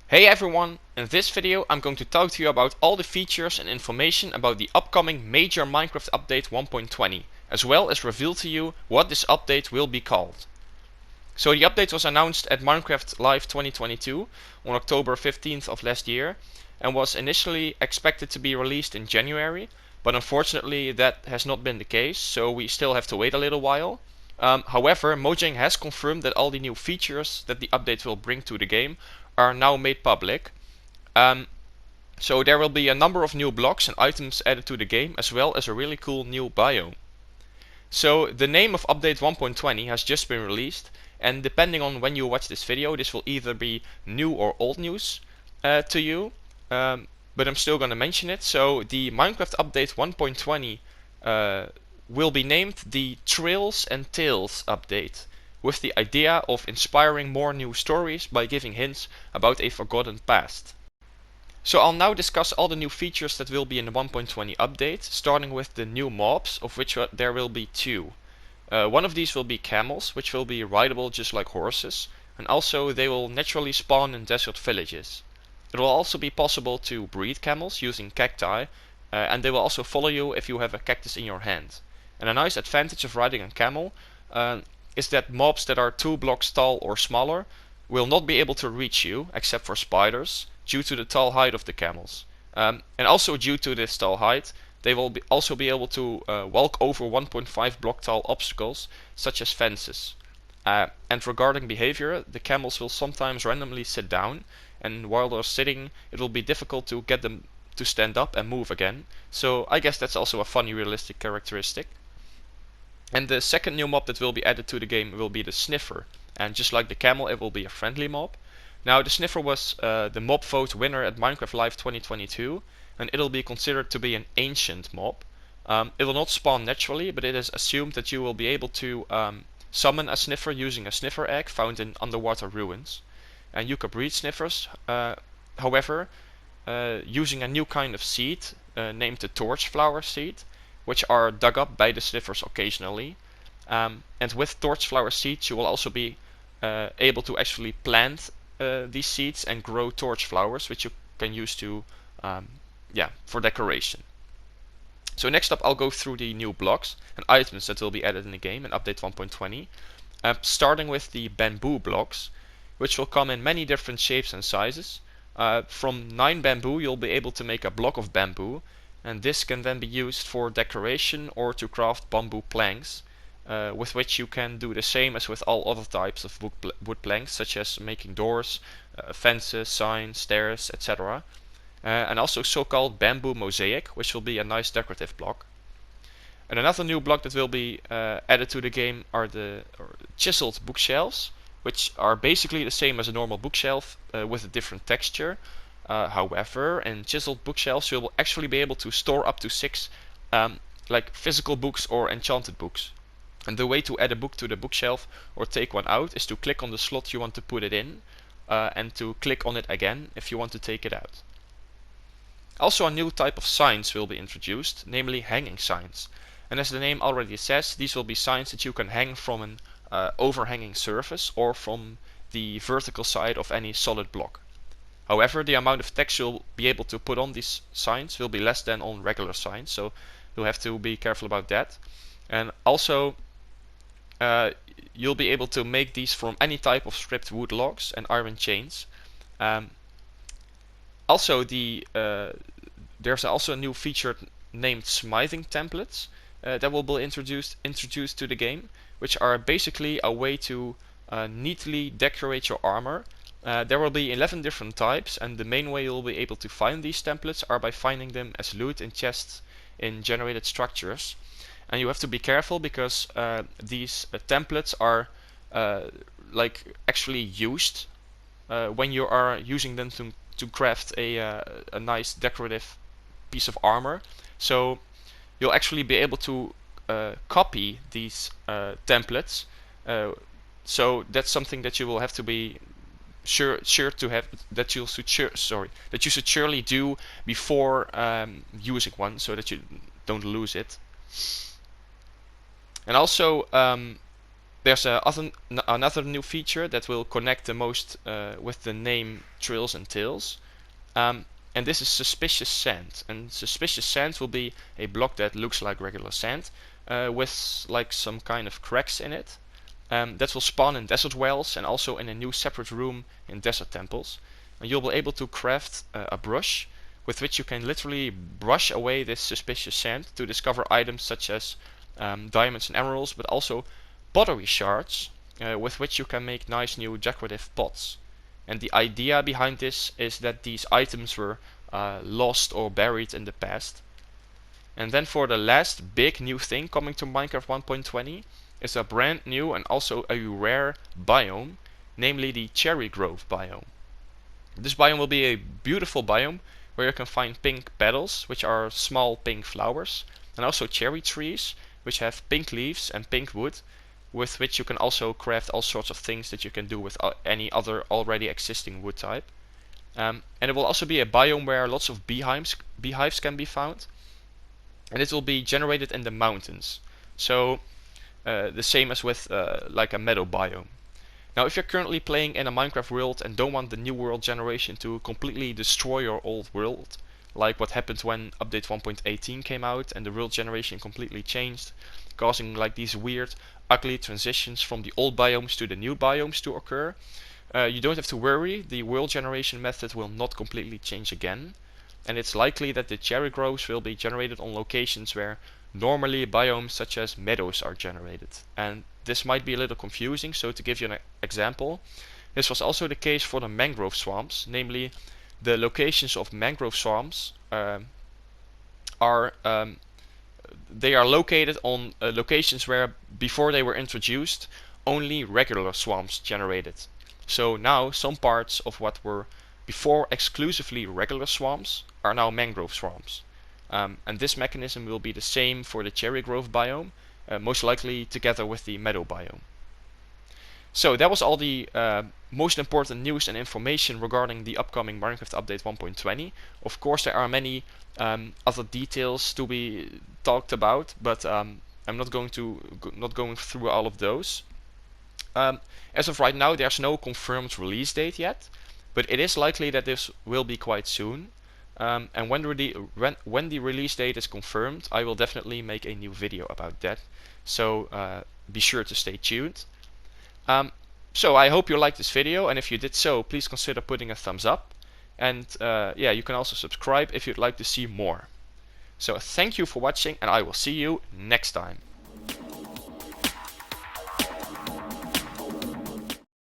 Hey everyone, in this video I'm going to talk to you about all the features and information about the upcoming major Minecraft update 1.20, as well as reveal to you what this update will be called. So the update was announced at Minecraft Live 2022 on October 15th of last year and was initially expected to be released in January, but unfortunately that has not been the case, so we still have to wait a little while. However, Mojang has confirmed that all the new features that the update will bring to the game are now made public. Um, so there will be a number of new blocks and items added to the game, as well as a really cool new biome. So the name of update 1.20 has just been released, and depending on when you watch this video, this will either be new or old news to you. But I'm still going to mention it. So the Minecraft update 1.20 will be named the Trails and Tales update, with the idea of inspiring more new stories by giving hints about a forgotten past. So I'll now discuss all the new features that will be in the 1.20 update, starting with the new mobs, of which there will be two. One of these will be camels, which will be rideable just like horses, and also they will naturally spawn in desert villages. It will also be possible to breed camels using cacti, and they will also follow you if you have a cactus in your hand. And a nice advantage of riding a camel is that mobs that are 2 blocks tall or smaller will not be able to reach you, except for spiders, due to the tall height of the camels. And also due to this tall height, they will also be able to walk over 1.5 block tall obstacles, such as fences. And regarding behavior, the camels will sometimes randomly sit down, and while they're sitting, it will be difficult to get them to stand up and move again. So I guess that's also a funny realistic characteristic. And the second new mob that will be added to the game will be the Sniffer. And just like the camel, it will be a friendly mob. Now, the Sniffer was the mob vote winner at Minecraft Live 2022, and it'll be considered to be an ancient mob. It will not spawn naturally, but it is assumed that you will be able to summon a Sniffer using a Sniffer egg found in underwater ruins. And you can breed Sniffers, however, using a new kind of seed named the torch flower seed, which are dug up by the Sniffers occasionally. And with torch flower seeds you will also be able to actually plant these seeds and grow torch flowers, which you can use to for decoration. So next up I'll go through the new blocks and items that will be added in the game in update 1.20, starting with the bamboo blocks, which will come in many different shapes and sizes. From 9 bamboo you'll be able to make a block of bamboo, and this can then be used for decoration or to craft bamboo planks, with which you can do the same as with all other types of wood planks, such as making doors, fences, signs, stairs, etc. And also so-called bamboo mosaic, which will be a nice decorative block. And another new block that will be added to the game are the chiseled bookshelves, which are basically the same as a normal bookshelf with a different texture. However, in chiseled bookshelves you will actually be able to store up to 6 like physical books or enchanted books. And the way to add a book to the bookshelf or take one out is to click on the slot you want to put it in, and to click on it again if you want to take it out. Also, a new type of signs will be introduced, namely hanging signs. And as the name already says, these will be signs that you can hang from an overhanging surface or from the vertical side of any solid block. However, the amount of text you'll be able to put on these signs will be less than on regular signs, so you'll have to be careful about that. And also, you'll be able to make these from any type of stripped wood logs and iron chains. Also, there's also a new feature named smithing templates that will be introduced to the game, which are basically a way to neatly decorate your armor. There will be 11 different types, and the main way you'll be able to find these templates are by finding them as loot in chests in generated structures. And you have to be careful because these templates are like actually used when you are using them to craft a nice decorative piece of armor. So you'll actually be able to copy these templates. So that's something that you will have to be sure to have, that you should surely do before using one, so that you don't lose it. And also There's another new feature that will connect the most with the name Trails and Tails. And this is suspicious sand. And suspicious sand will be a block that looks like regular sand with like some kind of cracks in it. That will spawn in desert wells and also in a new separate room in desert temples. And you'll be able to craft a brush with which you can literally brush away this suspicious sand to discover items such as diamonds and emeralds, but also pottery shards with which you can make nice new decorative pots. And the idea behind this is that these items were lost or buried in the past. And then for the last big new thing coming to Minecraft 1.20 is a brand new and also a rare biome, namely the cherry grove biome. This biome will be a beautiful biome where you can find pink petals, which are small pink flowers, and also cherry trees, which have pink leaves and pink wood, with which you can also craft all sorts of things that you can do with any other already existing wood type. And it will also be a biome where lots of beehives can be found, and it will be generated in the mountains. So the same as with like a meadow biome. Now if you're currently playing in a Minecraft world and don't want the new world generation to completely destroy your old world, like what happened when update 1.18 came out and the world generation completely changed, causing like these weird ugly transitions from the old biomes to the new biomes to occur, you don't have to worry. The world generation method will not completely change again, and it's likely that the cherry groves will be generated on locations where normally biomes such as meadows are generated. And this might be a little confusing, so to give you an example, this was also the case for the mangrove swamps, namely the locations of mangrove swamps are located on locations where before they were introduced only regular swamps generated. So now some parts of what were before exclusively regular swamps are now mangrove swamps. And this mechanism will be the same for the cherry grove biome, most likely together with the meadow biome. So that was all the most important news and information regarding the upcoming Minecraft update 1.20. Of course there are many other details to be talked about, but I'm not going through all of those. As of right now there's no confirmed release date yet, but it is likely that this will be quite soon. And when the release date is confirmed, I will definitely make a new video about that. So be sure to stay tuned. So I hope you liked this video, and if you did so, please consider putting a thumbs up. And yeah, you can also subscribe if you'd like to see more. So thank you for watching, and I will see you next time.